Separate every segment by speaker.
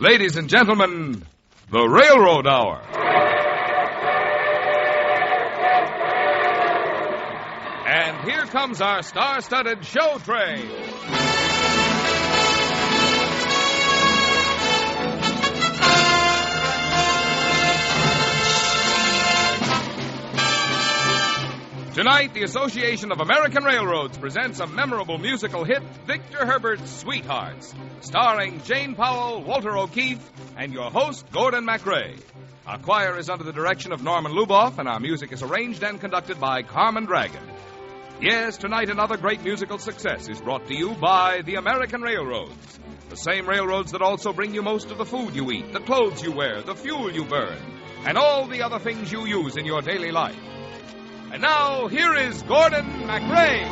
Speaker 1: Ladies and gentlemen, the Railroad Hour. And here comes our star-studded show train. Tonight, the Association of American Railroads presents a memorable musical hit, Victor Herbert's Sweethearts, starring Jane Powell, Walter O'Keefe, and your host, Gordon MacRae. Our choir is under the direction of Norman Luboff, and our music is arranged and conducted by Carmen Dragon. Yes, tonight another great musical success is brought to you by the American Railroads. The same railroads that also bring you most of the food you eat, the clothes you wear, the fuel you burn, and all the other things you use in your daily life. And now, here is Gordon MacRae.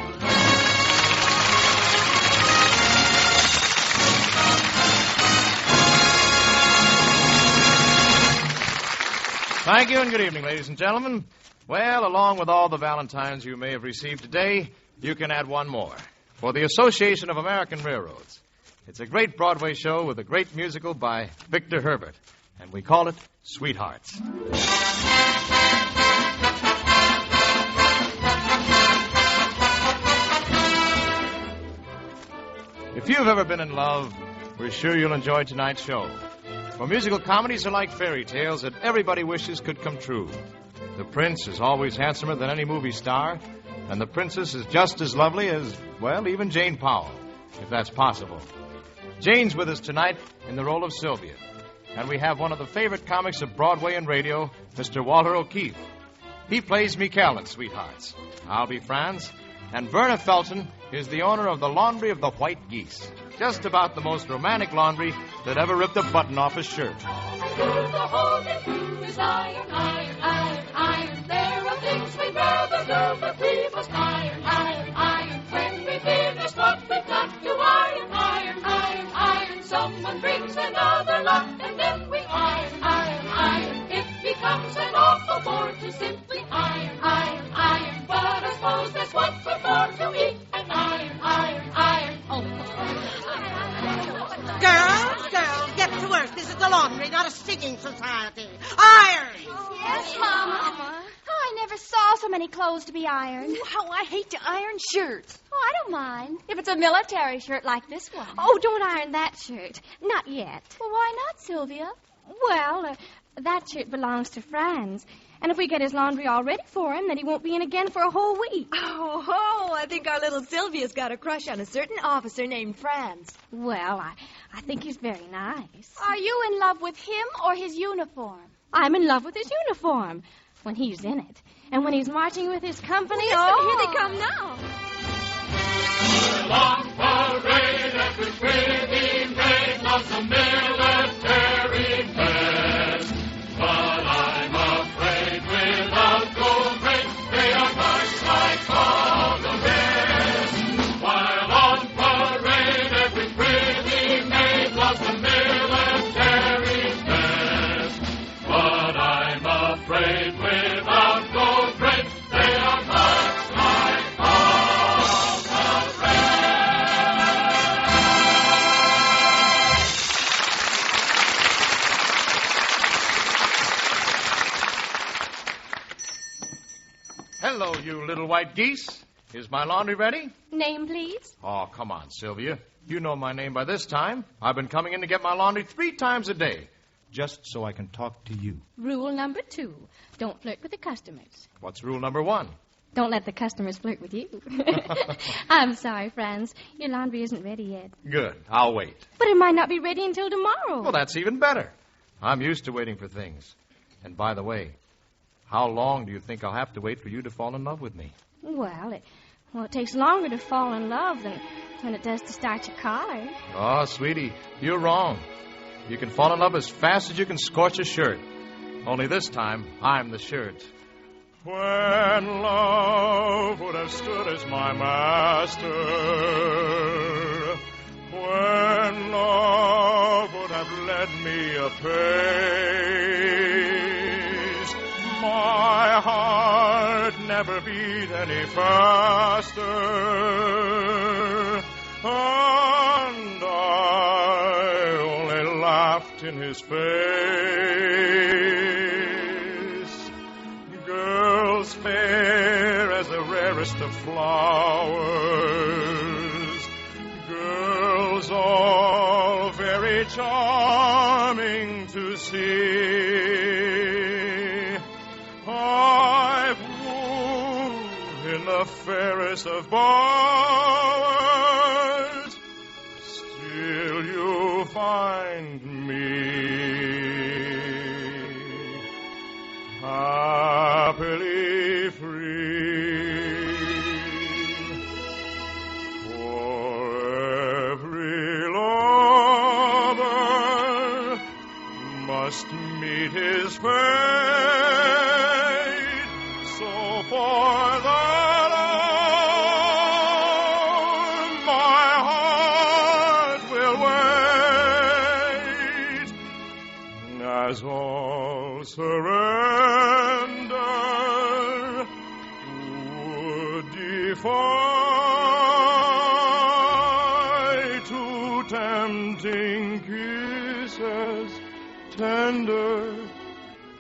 Speaker 2: Thank you and good evening, ladies and gentlemen. Well, along with all the Valentines you may have received today, you can add one more. For the Association of American Railroads. It's a great Broadway show with a great musical by Victor Herbert. And we call it Sweethearts. If you've ever been in love, we're sure you'll enjoy tonight's show. For musical comedies are like fairy tales that everybody wishes could come true. The prince is always handsomer than any movie star, and the princess is just as lovely as, well, even Jane Powell, if that's possible. Jane's with us tonight in the role of Sylvia, and we have one of the favorite comics of Broadway and radio, Mr. Walter O'Keefe. He plays Mikel in Sweethearts. I'll be Franz. And Verna Felton is the owner of the laundry of the White Geese. Just about the most romantic laundry that ever ripped a button off his shirt.
Speaker 3: The whole thing is iron, iron, iron, iron. There are things we'd rather do, but we must iron, iron, iron. When we finish what we've got to iron, iron, iron, iron. Someone brings another lot, and then we iron, iron, iron. It becomes an awful bore to simply iron, iron, iron. But I suppose that's what we're for, to eat and iron, iron, iron. Oh.
Speaker 4: Girls, get to work. This is the laundry, not a singing society. Iron!
Speaker 5: Yes, Mama. Oh, I never saw so many clothes to be ironed.
Speaker 6: Ooh, how I hate to iron shirts.
Speaker 5: Oh, I don't mind. If it's a military shirt like this one.
Speaker 6: Oh, don't iron that shirt. Not yet.
Speaker 5: Well, why not, Sylvia?
Speaker 6: Well, that shirt belongs to Franz. And if we get his laundry all ready for him, then he won't be in again for a whole week.
Speaker 7: Oh, I think our little Sylvia's got a crush on a certain officer named Franz.
Speaker 6: Well, I think he's very nice.
Speaker 5: Are you in love with him or his uniform?
Speaker 6: I'm in love with his uniform when he's in it. And when he's marching with his company,
Speaker 7: Here they come now.
Speaker 3: Long parade after pretty maid loves a military best. But I'm afraid without gold braid, they are much like all the rest. While on parade, every pretty maid loves a military vest. But I'm afraid without gold braid, they are much like all the rest.
Speaker 2: Hello, you little white geese. Is my laundry ready?
Speaker 6: Name, please.
Speaker 2: Oh, come on, Sylvia. You know my name by this time. I've been coming in to get my laundry 3 times a day, just so I can talk to you.
Speaker 6: Rule number 2, don't flirt with the customers.
Speaker 2: What's rule number 1?
Speaker 6: Don't let the customers flirt with you. I'm sorry, Franz. Your laundry isn't ready yet.
Speaker 2: Good. I'll wait.
Speaker 6: But it might not be ready until tomorrow.
Speaker 2: Well, that's even better. I'm used to waiting for things. And by the way, how long do you think I'll have to wait for you to fall in love with me?
Speaker 6: Well, it takes longer to fall in love than it does to start your car.
Speaker 2: Oh, sweetie, you're wrong. You can fall in love as fast as you can scorch a shirt. Only this time, I'm the shirt. When love would have stood as my master, when love would have led me apace, my heart never beat any faster. and I only laughed in his face. Girls fair as the rarest of flowers, girls all very charming to see. I've wooed in the fairest of bowers, still you find me happily free. For every lover must meet his fate, so for that hour my heart will wait, as all surrender would defy two tempting kisses tender,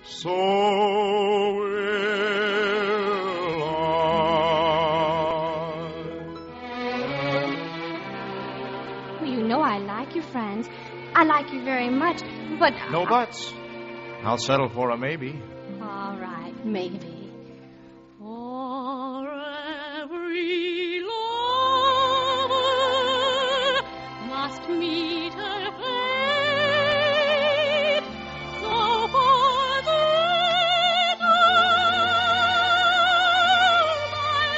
Speaker 2: so will I.
Speaker 6: Well, you know I like you, Franz. I like you very much, but...
Speaker 2: No buts. I'll settle for a maybe.
Speaker 6: All right, maybe.
Speaker 3: For every lover must meet her fate, so for that my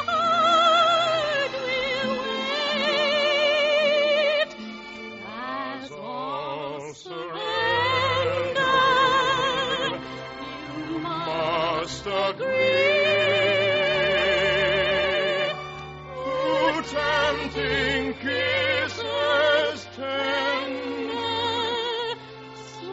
Speaker 3: heart will wait, as all surrender, you must agree. Two tempting kisses tender, so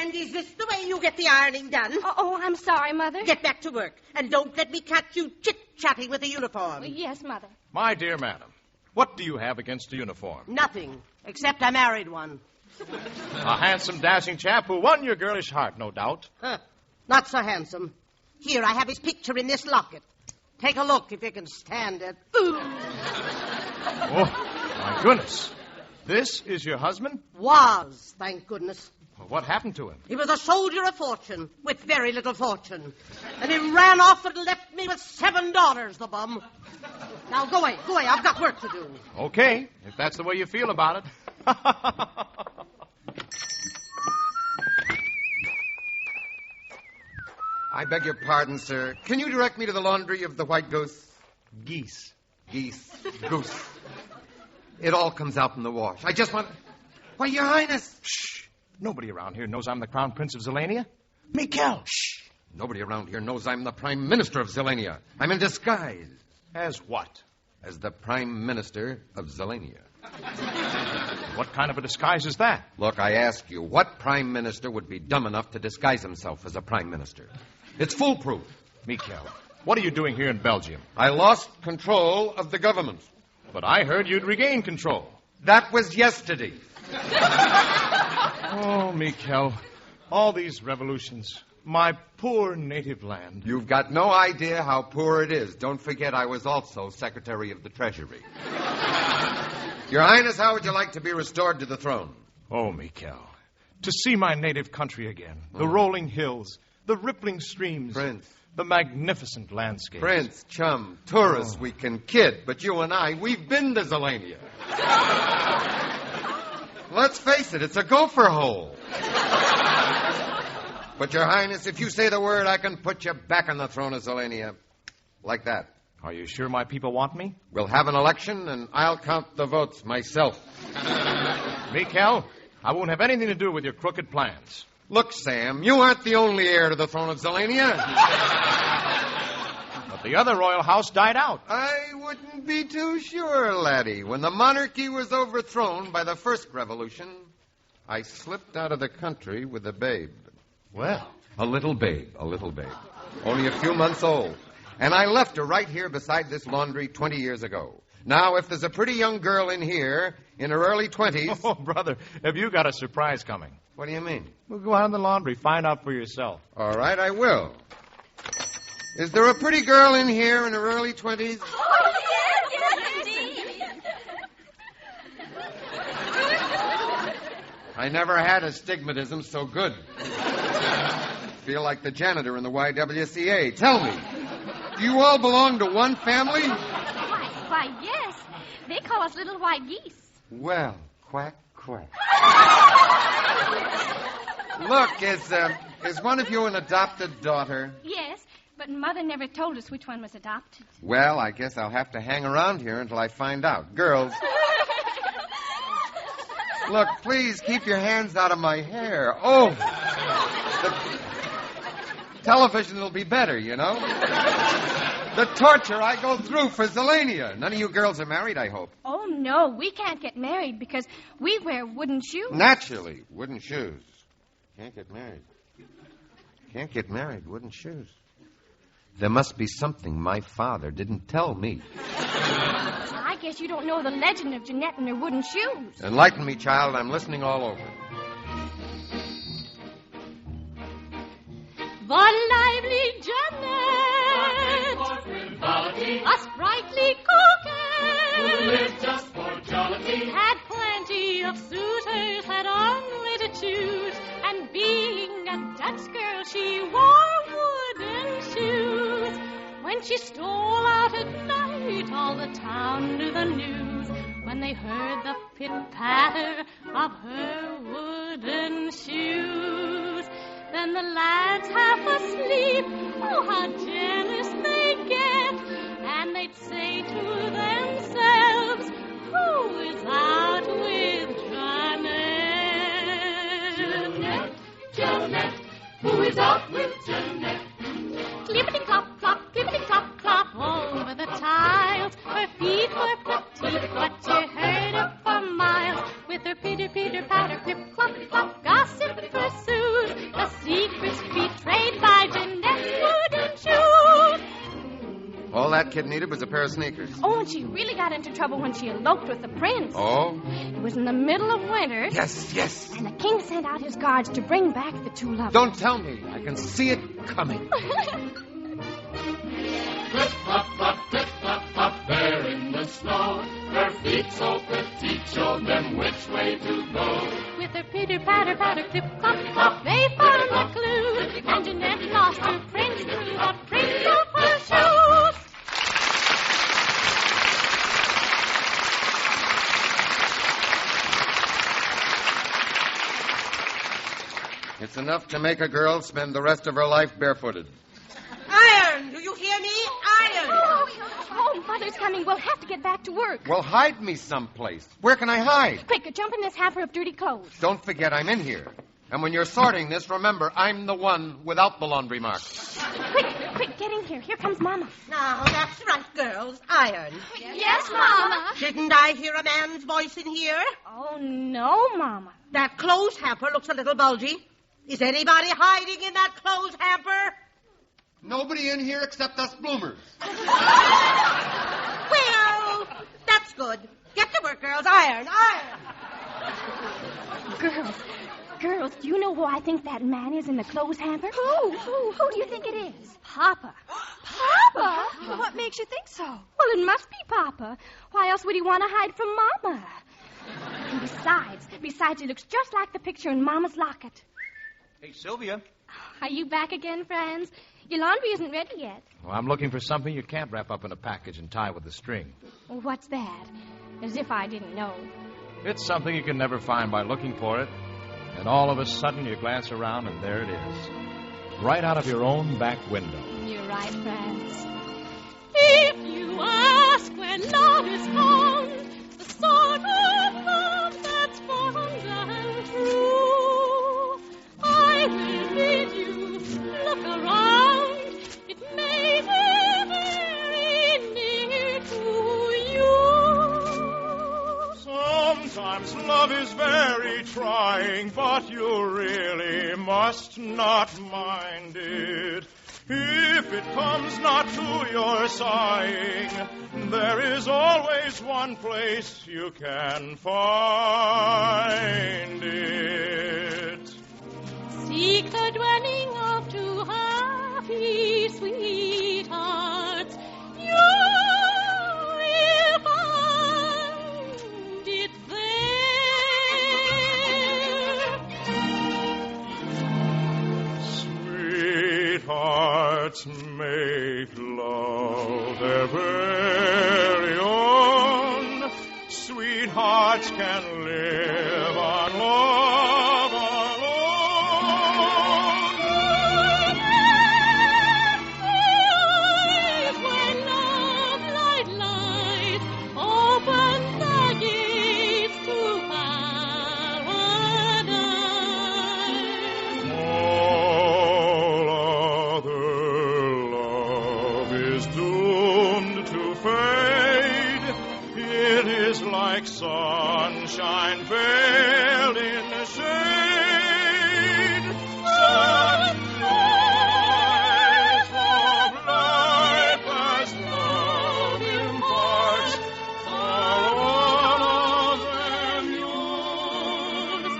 Speaker 4: And is this the way you get the ironing done?
Speaker 6: Oh, I'm sorry, Mother.
Speaker 4: Get back to work, and don't let me catch you chit-chatting with the uniform.
Speaker 6: Yes, Mother.
Speaker 2: My dear madam, what do you have against a uniform?
Speaker 4: Nothing, except I married one.
Speaker 2: A handsome, dashing chap who won your girlish heart, no doubt.
Speaker 4: Huh. Not so handsome. Here, I have his picture in this locket. Take a look if you can stand it. Ooh.
Speaker 2: Oh, my goodness. This is your husband?
Speaker 4: Was, thank goodness.
Speaker 2: Well, what happened to him?
Speaker 4: He was a soldier of fortune, with very little fortune. And he ran off and left me with $7, the bum. Now, go away, I've got work to do.
Speaker 2: Okay, if that's the way you feel about it.
Speaker 8: I beg your pardon, sir. Can you direct me to the laundry of the White Goose?
Speaker 2: Geese.
Speaker 8: Goose. It all comes out in the wash. I just want... Why, Your Highness.
Speaker 2: Shh. Nobody around here knows I'm the Crown Prince of Zilinia. Mikel.
Speaker 8: Shh. Nobody around here knows I'm the Prime Minister of Zilinia. I'm in disguise.
Speaker 2: As what?
Speaker 8: As the Prime Minister of Zilinia.
Speaker 2: What kind of a disguise is that?
Speaker 8: Look, I ask you, what Prime Minister would be dumb enough to disguise himself as a Prime Minister? It's foolproof.
Speaker 2: Mikel, what are you doing here in Belgium?
Speaker 8: I lost control of the government.
Speaker 2: But I heard you'd regained control.
Speaker 8: That was yesterday.
Speaker 2: Oh, Mikel, all these revolutions. My poor native land.
Speaker 8: You've got no idea how poor it is. Don't forget I was also Secretary of the Treasury. Your Highness, how would you like to be restored to the throne?
Speaker 2: Oh, Mikel, to see my native country again. The rolling hills, the rippling streams.
Speaker 8: Prince.
Speaker 2: The magnificent landscapes.
Speaker 8: Prince, chum, tourists, we can kid, but you and I, we've been to Zilinia. Let's face it, it's a gopher hole. But, Your Highness, if you say the word, I can put you back on the throne of Zilinia. Like that.
Speaker 2: Are you sure my people want me?
Speaker 8: We'll have an election, and I'll count the votes myself.
Speaker 2: Mikel, I won't have anything to do with your crooked plans.
Speaker 8: Look, Sam, you aren't the only heir to the throne of Zilinia.
Speaker 2: The The other royal house died out.
Speaker 8: I wouldn't be too sure, laddie. When the monarchy was overthrown by the first revolution, I slipped out of the country with a babe.
Speaker 2: Well,
Speaker 8: A little babe. Only a few months old. And I left her right here beside this laundry 20 years ago. Now, if there's a pretty young girl in here, in her early 20s...
Speaker 2: oh, brother, have you got a surprise coming?
Speaker 8: What do you mean?
Speaker 2: We'll go out in the laundry, find out for yourself.
Speaker 8: All right, I will. Is there a pretty girl in here in her early 20s?
Speaker 5: Oh, yes,
Speaker 8: I never had astigmatism so good. Feel like the janitor in the YWCA. Tell me, do you all belong to one family?
Speaker 6: Why, yes. They call us little white geese.
Speaker 8: Well, quack, quack. Look, is one of you an adopted daughter?
Speaker 6: Yes, but Mother never told us which one was adopted.
Speaker 8: Well, I guess I'll have to hang around here until I find out. Girls. Look, please keep your hands out of my hair. Oh, the television will be better, you know. The torture I go through for Zilinia. None of you girls are married, I hope.
Speaker 6: Oh, no, we can't get married because we wear wooden shoes.
Speaker 8: Naturally, wooden shoes. Can't get married. Can't get married, wooden shoes. There must be something my father didn't tell me.
Speaker 6: I guess you don't know the legend of Jeanette and her wooden shoes.
Speaker 8: Enlighten me, child. I'm listening all over.
Speaker 9: The lively Jeanette, a sprightly coquette,
Speaker 3: who lived just for jollity,
Speaker 9: had plenty of suitors, had only to choose, and being a Dutch girl, she wore wooden shoes. When she stole out at night, all the town knew the news, when they heard the pit-patter of her wooden shoes. Then the lads half asleep, oh, how jealous they get, and they'd say to themselves, who is out with Jeanette?
Speaker 3: Jeanette, who is out with Jeanette?
Speaker 9: Clippity-clop, clop, clippity-clop, over the tiles. Her feet were petite, but you heard her for miles. With her pitter-pitter-patter, clip-clop-clop, gossip pursues the secrets betrayed by Jeanette's wooden shoes.
Speaker 8: All that kid needed was a pair of sneakers.
Speaker 6: Oh, and she really got into trouble when she eloped with the prince.
Speaker 8: Oh?
Speaker 6: It was in the middle of winter.
Speaker 8: Yes.
Speaker 6: And the king sent out his guards to bring back the two lovers.
Speaker 8: Don't tell me. I can see it coming.
Speaker 3: Clip-clop, there in the snow. Her feet so petite showed them which way to go.
Speaker 9: With her pitter-patter-patter, clip-clop-clop, they found the clue. And Jeanette lost her prince through the prince of her shoes.
Speaker 8: It's enough to make a girl spend the rest of her life barefooted.
Speaker 4: Iron! Do you hear me? Iron!
Speaker 6: Oh, Mother's coming. We'll have to get back to work.
Speaker 8: Well, hide me someplace. Where can I hide?
Speaker 6: Quick, jump in this hamper of dirty clothes.
Speaker 8: Don't forget I'm in here. And when you're sorting this, remember, I'm the one without the laundry mark.
Speaker 6: Quick, get in here. Here comes Mama.
Speaker 4: Now, that's right, girls. Iron.
Speaker 5: Yes, Mama.
Speaker 4: Didn't I hear a man's voice in here?
Speaker 6: Oh, no, Mama.
Speaker 4: That clothes hamper looks a little bulgy. Is anybody hiding in that clothes hamper?
Speaker 8: Nobody in here except us bloomers.
Speaker 4: Well, that's good. Get to work, girls. Iron.
Speaker 6: Girls, do you know who I think that man is in the clothes hamper?
Speaker 5: Who do you think it is?
Speaker 6: Papa.
Speaker 5: Papa? What makes you think so?
Speaker 6: Well, it must be Papa. Why else would he want to hide from Mama? And besides, he looks just like the picture in Mama's locket.
Speaker 2: Hey, Sylvia.
Speaker 6: Are you back again, Franz? Your laundry isn't ready yet.
Speaker 2: Well, I'm looking for something you can't wrap up in a package and tie with a string.
Speaker 6: Well, what's that? As if I didn't know.
Speaker 2: It's something you can never find by looking for it. And all of a sudden you glance around and there it is. Right out of your own back window.
Speaker 6: You're right, Franz.
Speaker 9: If you ask where love is found, the sort of love that's fond and true, I will bid you look around. It may be
Speaker 10: Sometimes love is very trying, but you really must not mind it. If it comes not to your sighing, there is always one place you can find it.
Speaker 9: Seek the dwelling of two happy sweethearts. You will find it there.
Speaker 10: Sweethearts make love their very own. Sweethearts can live on love alone.
Speaker 9: When love light opens the gates to paradise.
Speaker 10: All other love is doomed to fade. It is like sunshine veiled in the shade. Sunrise of life as love imparts are all of them yours,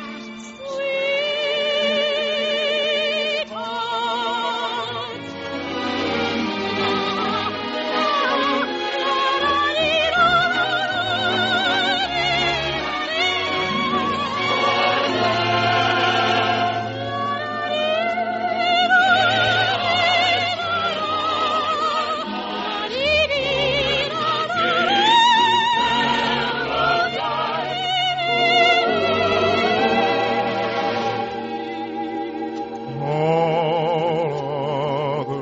Speaker 10: all other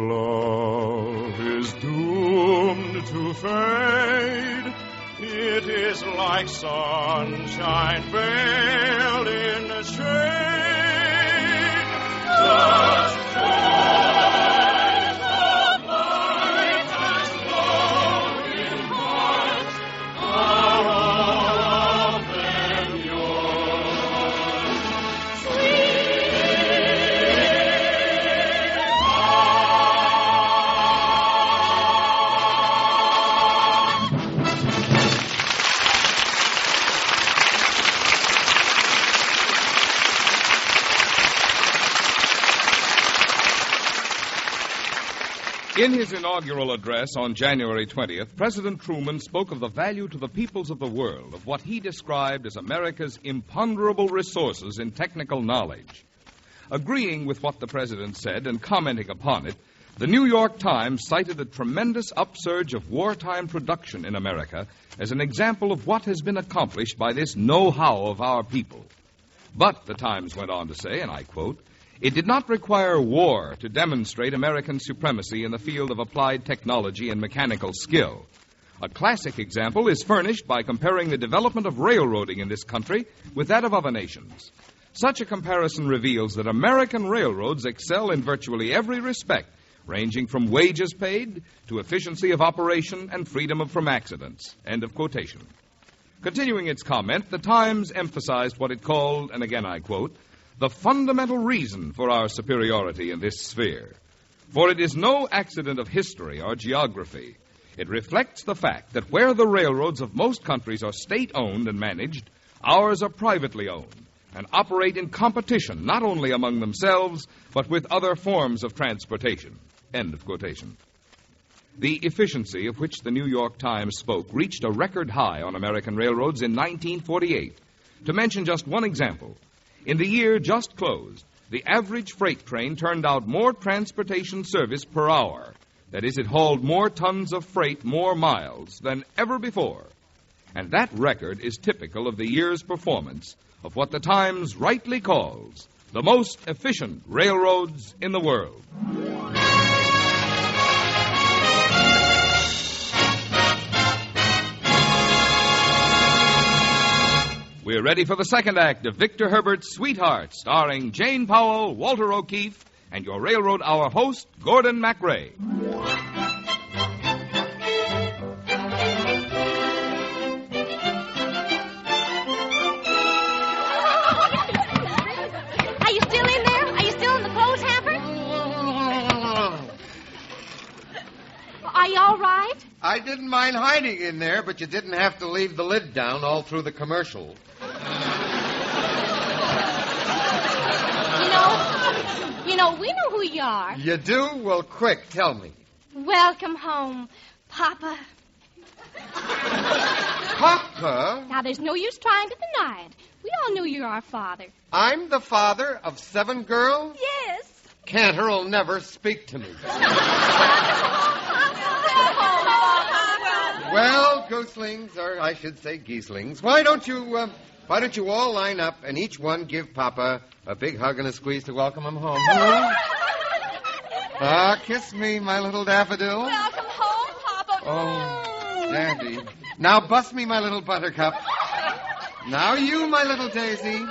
Speaker 10: love is doomed to fade. It is like sunshine veiled in the shade. Sunrise of life as love imparts are all of them yours.
Speaker 1: In his inaugural address on January 20th, President Truman spoke of the value to the peoples of the world of what he described as America's imponderable resources in technical knowledge. Agreeing with what the president said and commenting upon it, the New York Times cited the tremendous upsurge of wartime production in America as an example of what has been accomplished by this know-how of our people. But, the Times went on to say, and I quote, "It did not require war to demonstrate American supremacy in the field of applied technology and mechanical skill. A classic example is furnished by comparing the development of railroading in this country with that of other nations. Such a comparison reveals that American railroads excel in virtually every respect, ranging from wages paid to efficiency of operation and freedom from accidents." End of quotation. Continuing its comment, the Times emphasized what it called, and again I quote, "the fundamental reason for our superiority in this sphere. For it is no accident of history or geography. It reflects the fact that where the railroads of most countries are state-owned and managed, ours are privately owned and operate in competition not only among themselves, but with other forms of transportation." End of quotation. The efficiency of which the New York Times spoke reached a record high on American railroads in 1948. To mention just one example, in the year just closed, the average freight train turned out more transportation service per hour. That is, it hauled more tons of freight more miles than ever before. And that record is typical of the year's performance of what the Times rightly calls the most efficient railroads in the world. We're ready for the second act of Victor Herbert's Sweetheart, starring Jane Powell, Walter O'Keefe, and your Railroad Hour host, Gordon MacRae.
Speaker 8: didn't mind hiding in there, but you didn't have to leave the lid down all through the commercial.
Speaker 6: You know, we know who you are.
Speaker 8: You do? Well, quick, tell me.
Speaker 6: Welcome home, Papa.
Speaker 8: Papa?
Speaker 6: Now, there's no use trying to deny it. We all knew you're our father.
Speaker 8: I'm the father of 7 girls?
Speaker 7: Yes.
Speaker 8: Cantor'll never speak to me. Well, gooselings, or I should say geeselings, why don't you all line up and each one give Papa a big hug and a squeeze to welcome him home? Ah, kiss me, my little daffodil.
Speaker 7: Welcome home, Papa.
Speaker 8: Oh, Daddy. Now bust me, my little buttercup. Now you, my little daisy.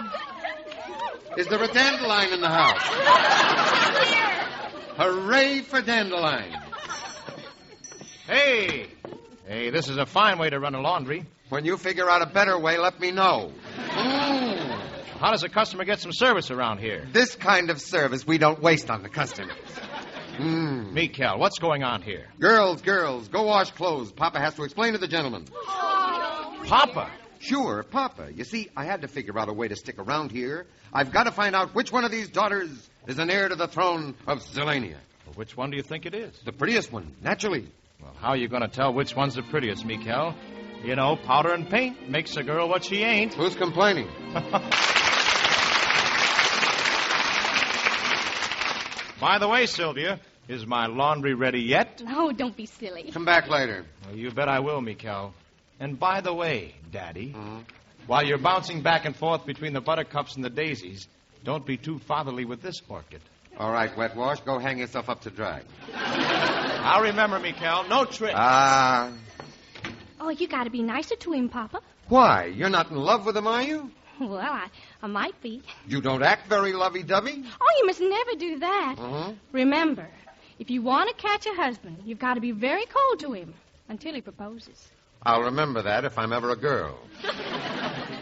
Speaker 8: Is there a dandelion in the house? Hooray for dandelion.
Speaker 2: Hey, this is a fine way to run a laundry.
Speaker 8: When you figure out a better way, let me know.
Speaker 2: How does a customer get some service around here?
Speaker 8: This kind of service we don't waste on the customers.
Speaker 2: Mikel, what's going on here?
Speaker 8: Girls, go wash clothes. Papa has to explain to the gentleman.
Speaker 2: Papa?
Speaker 8: Sure, Papa. You see, I had to figure out a way to stick around here. I've got to find out which one of these daughters is an heir to the throne of Zilinia.
Speaker 2: Well, which one do you think it is?
Speaker 8: The prettiest one, naturally.
Speaker 2: Well, how are you going to tell which one's the prettiest, Mikel? You know, powder and paint makes a girl what she ain't.
Speaker 8: Who's complaining?
Speaker 2: By the way, Sylvia, is my laundry ready yet?
Speaker 6: Oh, don't be silly.
Speaker 8: Come back later.
Speaker 2: Well, you bet I will, Mikel. And by the way, Daddy, while you're bouncing back and forth between the buttercups and the daisies, don't be too fatherly with this orchid.
Speaker 8: All right, wet wash, go hang yourself up to dry.
Speaker 2: I'll remember, Mikel. No tricks.
Speaker 6: Oh, you got to be nicer to him, Papa.
Speaker 8: Why? You're not in love with him, are you?
Speaker 6: Well, I might be.
Speaker 8: You don't act very lovey-dovey.
Speaker 6: Oh, you must never do that. Remember, if you want to catch a husband, you've got to be very cold to him until he proposes.
Speaker 8: I'll remember that if I'm ever a girl.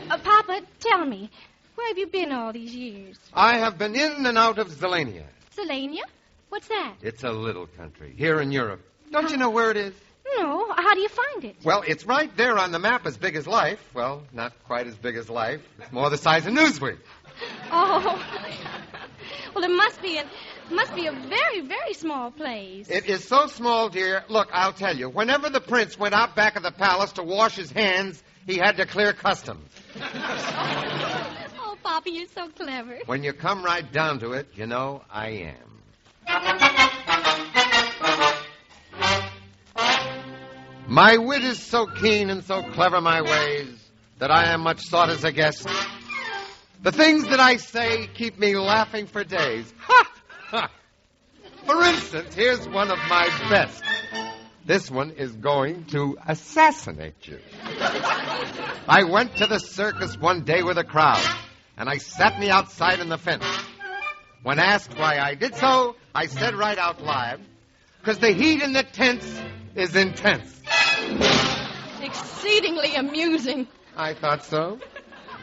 Speaker 6: Papa, tell me, where have you been all these years?
Speaker 8: I have been in and out of Zilinia.
Speaker 6: Zilinia? What's that?
Speaker 8: It's a little country here in Europe. Don't you know where it is?
Speaker 6: No. How do you find it?
Speaker 8: Well, it's right there on the map as big as life. Well, not quite as big as life. It's more the size of Newsweek.
Speaker 6: Oh. Well, it must be a very, very small place.
Speaker 8: It is so small, dear. Look, I'll tell you. Whenever the prince went out back of the palace to wash his hands, he had to clear customs.
Speaker 6: Oh, Papa, you're so clever.
Speaker 8: When you come right down to it, you know I am. My wit is so keen and so clever my ways that I am much sought as a guest. The things that I say keep me laughing for days. Ha! Ha! For instance, here's one of my best. This one is going to assassinate you. I went to the circus one day with a crowd, and I sat me outside in the fence. When asked why I did so, I said right out loud, because the heat in the tents is intense.
Speaker 6: Exceedingly amusing.
Speaker 8: I thought so.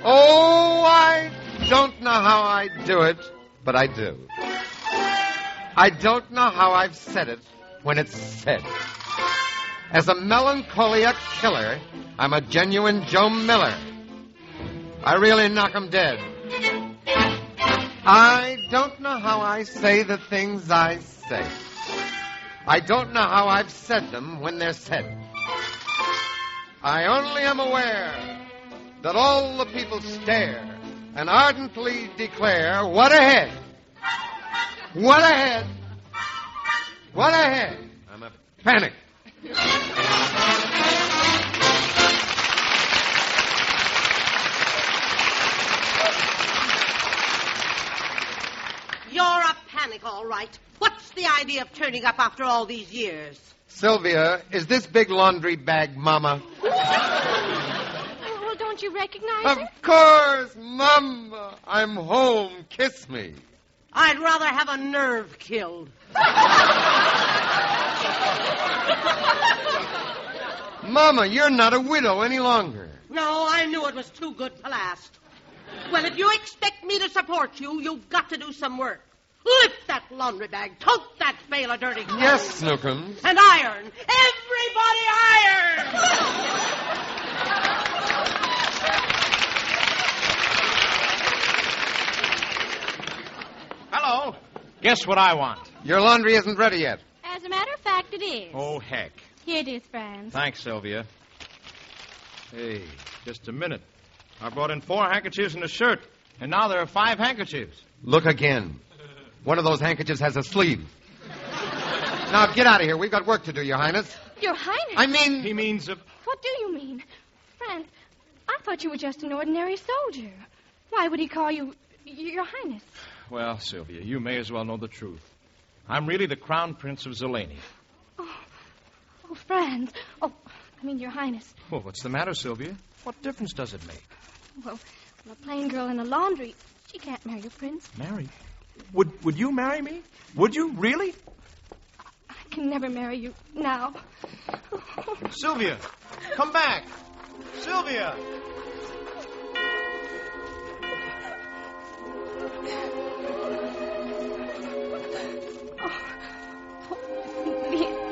Speaker 8: Oh, I don't know how I do it, but I do. I don't know how I've said it when it's said. As a melancholiac killer, I'm a genuine Joe Miller. I really knock 'em dead. I don't know how I say the things I say. I don't know how I've said them when they're said. I only am aware that all the people stare and ardently declare, what a head! What a head! What a head! I'm a panic.
Speaker 4: You're a panic, all right. What's the idea of turning up after all these years?
Speaker 8: Sylvia, is this big laundry bag Mama?
Speaker 6: Well, don't you recognize her?
Speaker 8: Of course, Mama. I'm home. Kiss me.
Speaker 4: I'd rather have a nerve killed.
Speaker 8: Mama, you're not a widow any longer.
Speaker 4: No, I knew it was too good to last. Well, if you expect me to support you, you've got to do some work. Lift that laundry bag. Tote that bale of dirty clothes.
Speaker 8: Yes, Snookums.
Speaker 4: And iron. Everybody iron!
Speaker 2: Hello. Guess what I want?
Speaker 8: Your laundry isn't ready yet.
Speaker 9: As a matter of fact, it is.
Speaker 2: Oh, heck.
Speaker 9: Here it is, Franz.
Speaker 2: Thanks, Sylvia. Hey, just a minute. I brought in 4 handkerchiefs and a shirt, and now there are 5 handkerchiefs.
Speaker 8: Look again. One of those handkerchiefs has a sleeve. Now, get out of here. We've got work to do, Your Highness.
Speaker 6: Your Highness?
Speaker 8: I mean...
Speaker 2: He means...
Speaker 6: What do you mean? Franz, I thought you were just an ordinary soldier. Why would he call you Your Highness?
Speaker 2: Well, Sylvia, you may as well know the truth. I'm really the Crown Prince of Zilinia.
Speaker 6: Oh, Franz. Oh, I mean, Your Highness.
Speaker 2: Well, what's the matter, Sylvia? What difference does it make?
Speaker 6: Well, a plain girl in a laundry, she can't marry a prince.
Speaker 2: Marry? Would you marry me? Would you, really?
Speaker 6: I can never marry you now.
Speaker 2: Sylvia, come back. Sylvia!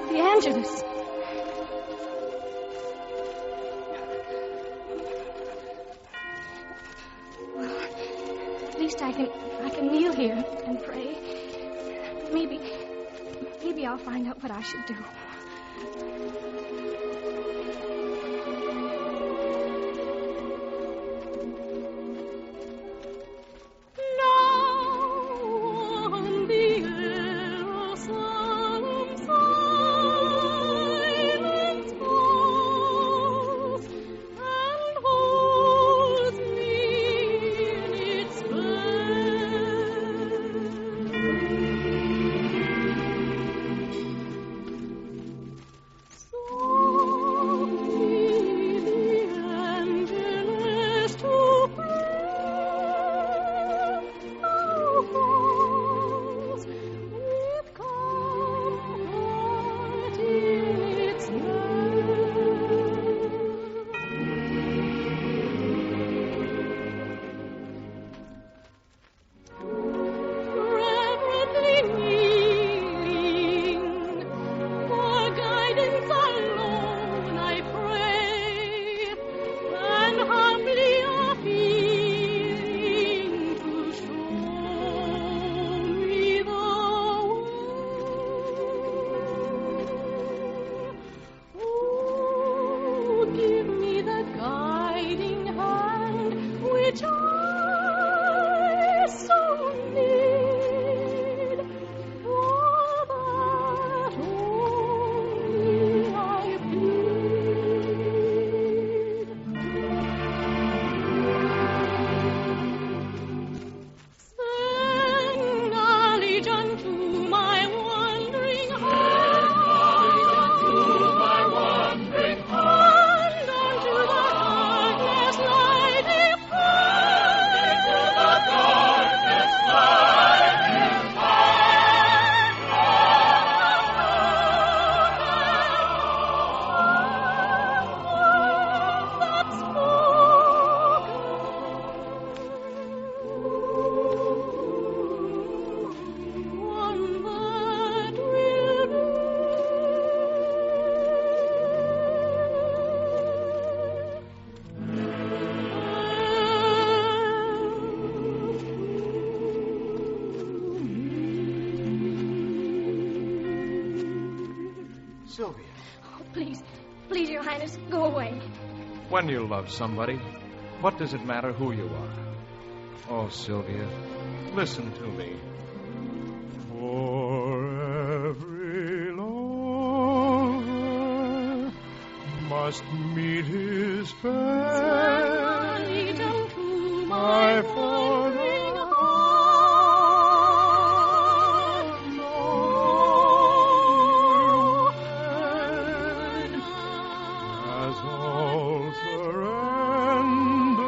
Speaker 6: The Angelus. Well, at least I can kneel here and pray. Maybe I'll find out what I should do.
Speaker 2: Sylvia.
Speaker 6: Oh, please, Your Highness, go away.
Speaker 2: When you love somebody, what does it matter who you are? Oh, Sylvia, listen to me. For every lover must meet his fate. My falling heart, has all surrendered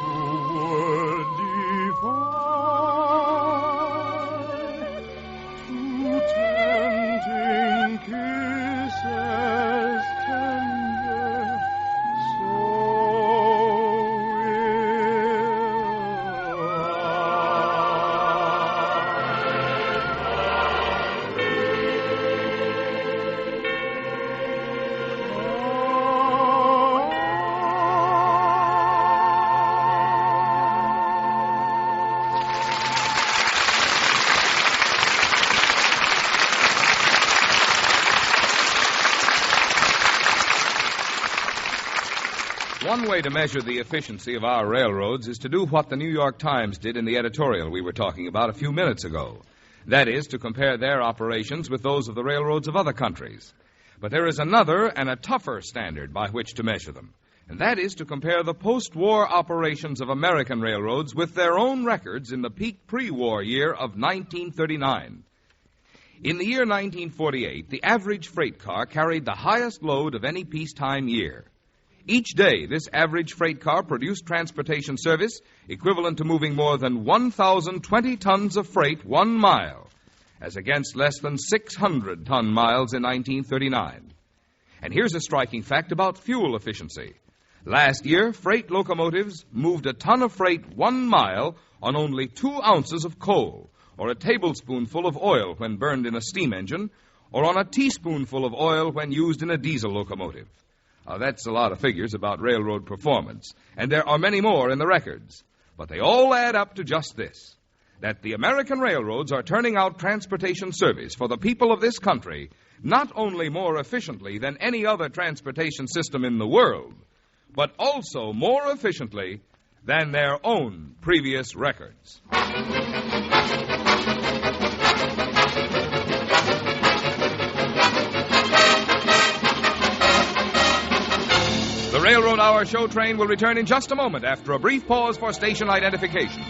Speaker 2: who would defy to tempting kisses tender, so
Speaker 1: one way to measure the efficiency of our railroads is to do what the New York Times did in the editorial we were talking about a few minutes ago. That is, to compare their operations with those of the railroads of other countries. But there is another and a tougher standard by which to measure them, and that is to compare the post-war operations of American railroads with their own records in the peak pre-war year of 1939. In the year 1948, the average freight car carried the highest load of any peacetime year. Each day, this average freight car produced transportation service equivalent to moving more than 1,020 tons of freight 1 mile, as against less than 600 ton miles in 1939. And here's a striking fact about fuel efficiency. Last year, freight locomotives moved a ton of freight 1 mile on only 2 ounces of coal, or a tablespoonful of oil when burned in a steam engine, or on a teaspoonful of oil when used in a diesel locomotive. That's a lot of figures about railroad performance, and there are many more in the records. But they all add up to just this, that the American railroads are turning out transportation service for the people of this country not only more efficiently than any other transportation system in the world, but also more efficiently than their own previous records. The Railroad Hour show train will return in just a moment after a brief pause for station identification.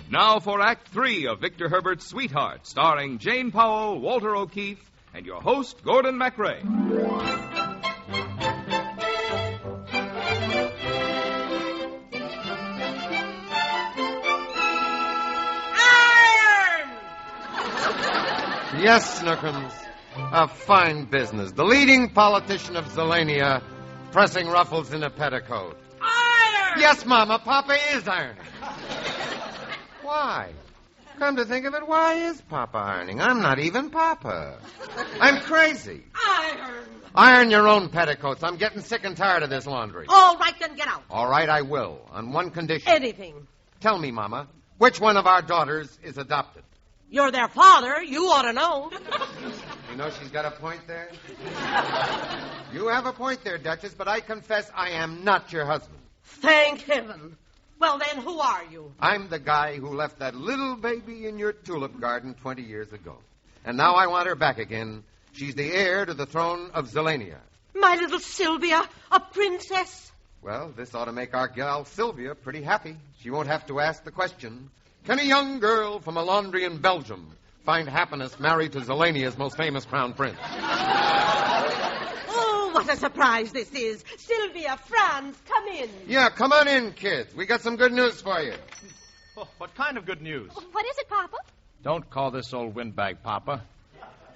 Speaker 1: Now for Act 3 of Victor Herbert's Sweetheart, starring Jane Powell, Walter O'Keefe, and your host, Gordon MacRae.
Speaker 8: Yes, Snookums. A fine business. The leading politician of Zilinia pressing ruffles in a petticoat.
Speaker 4: Iron!
Speaker 8: Yes, Mama, Papa is ironing. Why? Come to think of it, why is Papa ironing? I'm not even Papa. I'm crazy.
Speaker 4: Iron!
Speaker 8: Iron your own petticoats. I'm getting sick and tired of this laundry.
Speaker 4: All right, then get out.
Speaker 8: All right, I will, on one condition.
Speaker 4: Anything.
Speaker 8: Tell me, Mama, which one of our daughters is adopted?
Speaker 4: You're their father. You ought to know.
Speaker 8: You know she's got a point there? You have a point there, Duchess, but I confess I am not your husband.
Speaker 4: Thank heaven. Well, then, who are you?
Speaker 8: I'm the guy who left that little baby in your tulip garden 20 years ago. And now I want her back again. She's the heir to the throne of Zilinia.
Speaker 4: My little Sylvia, a princess.
Speaker 8: Well, this ought to make our gal Sylvia pretty happy. She won't have to ask the question, can a young girl from a laundry in Belgium find happiness married to Zilinia's most famous crown prince?
Speaker 4: Oh, what a surprise this is. Sylvia, Franz, come in.
Speaker 8: Yeah, come on in, kids. We got some good news for you.
Speaker 2: Oh, what kind of good news?
Speaker 6: What is it, Papa?
Speaker 2: Don't call this old windbag Papa.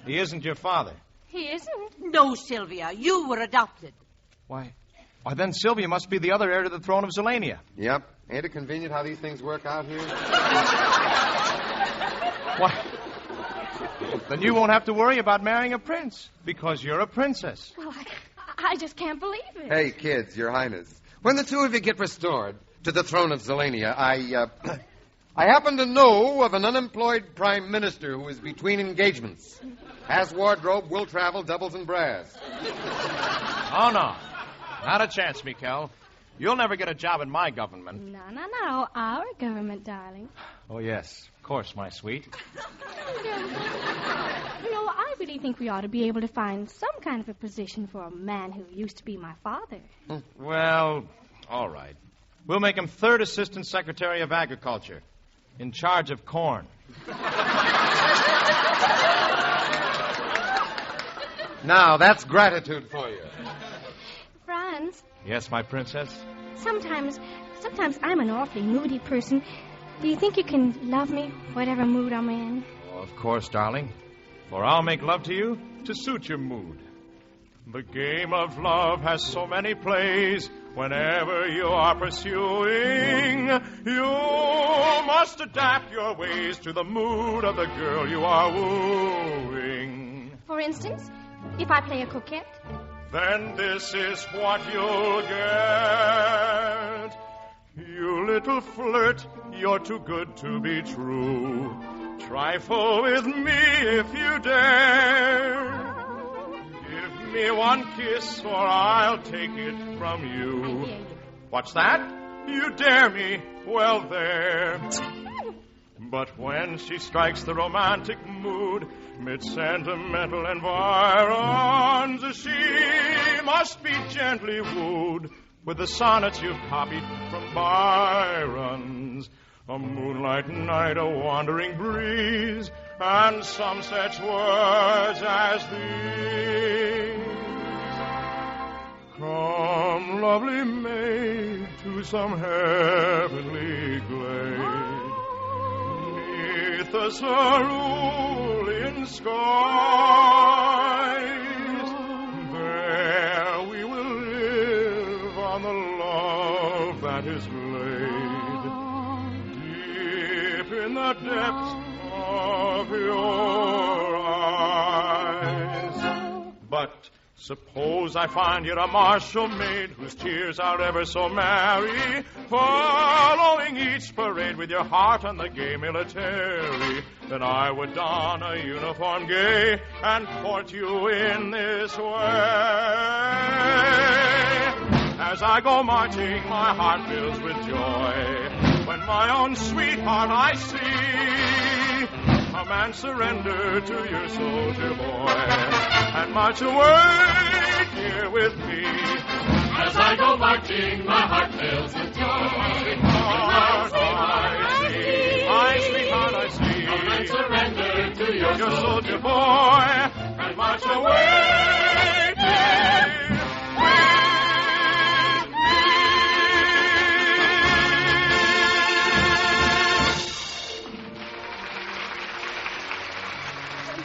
Speaker 2: He isn't your father.
Speaker 6: He isn't.
Speaker 4: No, Sylvia, you were adopted.
Speaker 2: Why, then Sylvia must be the other heir to the throne of Zilinia.
Speaker 8: Yep. Ain't it convenient how these things work out here?
Speaker 2: Why? Then you won't have to worry about marrying a prince, because you're a princess.
Speaker 6: Well, I just can't believe it.
Speaker 8: Hey, kids, Your Highness. When the two of you get restored to the throne of Zilinia, I happen to know of an unemployed prime minister who is between engagements. Has wardrobe, will travel, doubles and brass.
Speaker 2: Oh, no. Not a chance, Mikel. You'll never get a job in my government.
Speaker 6: No. Our government, darling.
Speaker 2: Oh, yes. Of course, my sweet.
Speaker 6: I really think we ought to be able to find some kind of a position for a man who used to be my father.
Speaker 2: Well, all right. We'll make him third assistant secretary of agriculture, in charge of corn.
Speaker 8: Now, that's gratitude for you.
Speaker 6: Franz.
Speaker 2: Yes, my princess?
Speaker 6: Sometimes I'm an awfully moody person. Do you think you can love me, whatever mood I'm in?
Speaker 2: Oh, of course, darling. For I'll make love to you to suit your mood. The game of love has so many plays. Whenever you are pursuing, you must adapt your ways to the mood of the girl you are wooing.
Speaker 6: For instance, if I play a coquette?
Speaker 10: then this is what you'll get. You little flirt, you're too good to be true. Trifle with me if you dare. Give me one kiss or I'll take it from you. What's that? You dare me? Well, there. But when she strikes the romantic mood, mid-sentimental environs, she must be gently wooed with the sonnets you've copied from Byron's. A moonlight night, a wandering breeze, and some such words as these. Come, lovely maid, to some heavenly glade, 'neath the cerulean skies. There we will live on the love that is laid deep in the depths of your eyes. But suppose I find you're a martial maid whose tears are ever so merry, following each parade with your heart on the gay military. Then I would don a uniform gay and court you in this way. As I go marching, my heart fills with joy when my own sweetheart I see. A man surrender to your soldier boy and march away here with me.
Speaker 3: As I go marching, my heart fills with joy.
Speaker 10: My sweetheart I see.
Speaker 3: A man surrender to your
Speaker 10: soldier boy and march away here with me.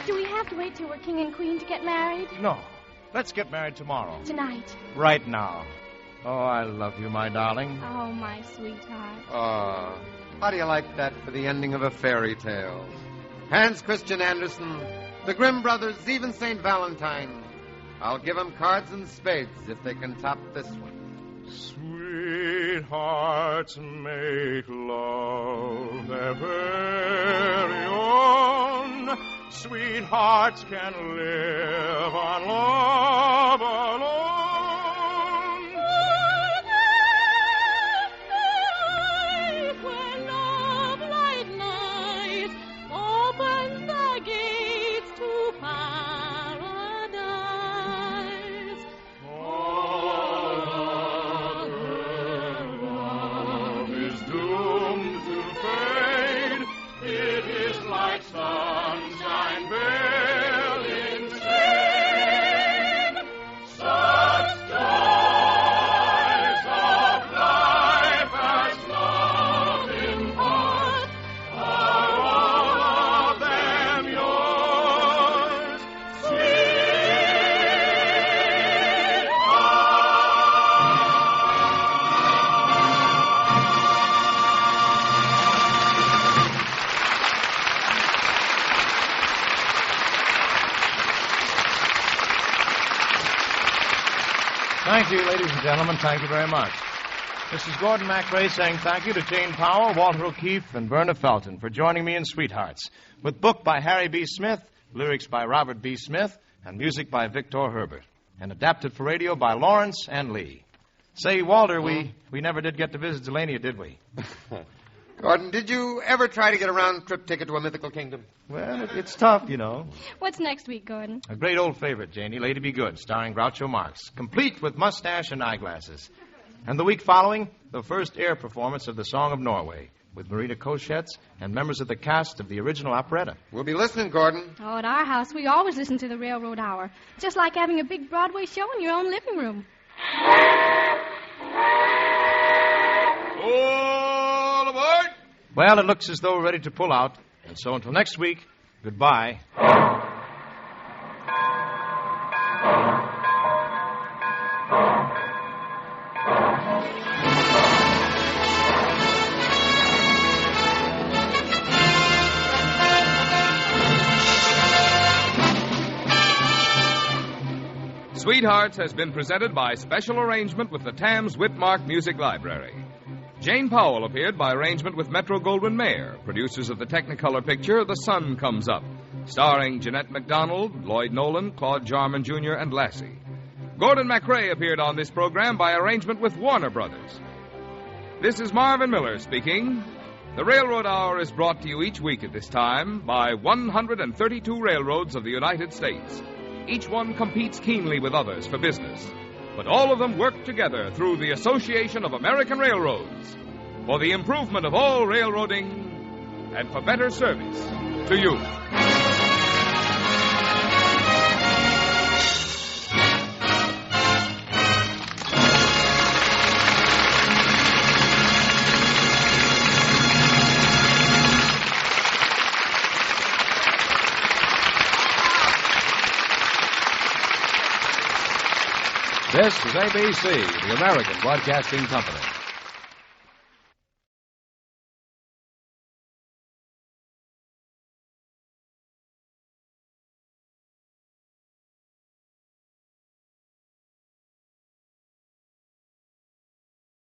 Speaker 6: Do we have to wait till we're king and queen to get married?
Speaker 2: No. Let's get married tomorrow.
Speaker 6: Tonight.
Speaker 2: Right now. Oh, I love you, my darling.
Speaker 6: Oh, my sweetheart.
Speaker 8: Oh, how do you like that for the ending of a fairy tale? Hans Christian Andersen, the Grimm brothers, even St. Valentine. I'll give them cards and spades if they can top this one.
Speaker 10: Sweethearts make love their very own. Sweethearts can live on love alone.
Speaker 9: When love light night opens the gates to paradise.
Speaker 10: All love is doomed to fade. It is like sunshine veiled in shade. Such joys of life as love imparts are all of them yours,
Speaker 2: Thank you, ladies and gentlemen. Thank you very much. This is Gordon MacRae saying thank you to Jane Powell, Walter O'Keefe, and Verna Felton for joining me in Sweethearts, with book by Harry B. Smith, lyrics by Robert B. Smith, and music by Victor Herbert, and adapted for radio by Lawrence and Lee. Say, Walter, we never did get to visit Zilinia, did we?
Speaker 8: Gordon, did you ever try to get a round-trip ticket to a mythical kingdom?
Speaker 2: Well, it's tough, you know.
Speaker 6: What's next week, Gordon?
Speaker 2: A great old favorite, Janie, Lady Be Good, starring Groucho Marx, complete with mustache and eyeglasses. And the week following, the first air performance of the Song of Norway, with Marina Koschetz and members of the cast of the original operetta.
Speaker 8: We'll be listening, Gordon.
Speaker 6: Oh, at our house, we always listen to the Railroad Hour. Just like having a big Broadway show in your own living room.
Speaker 1: All aboard!
Speaker 2: Well, it looks as though we're ready to pull out. And so until next week, goodbye.
Speaker 1: Sweetheart Sweethearts has been presented by special arrangement with the Tams Whitmark Music Library. Jane Powell appeared by arrangement with Metro-Goldwyn-Mayer, producers of the Technicolor picture The Sun Comes Up, starring Jeanette MacDonald, Lloyd Nolan, Claude Jarman Jr., and Lassie. Gordon MacRae appeared on this program by arrangement with Warner Brothers. This is Marvin Miller speaking. The Railroad Hour is brought to you each week at this time by 132 railroads of the United States. Each one competes keenly with others for business, but all of them work together through the Association of American Railroads for the improvement of all railroading and for better service to you.
Speaker 2: This is ABC, the American Broadcasting Company.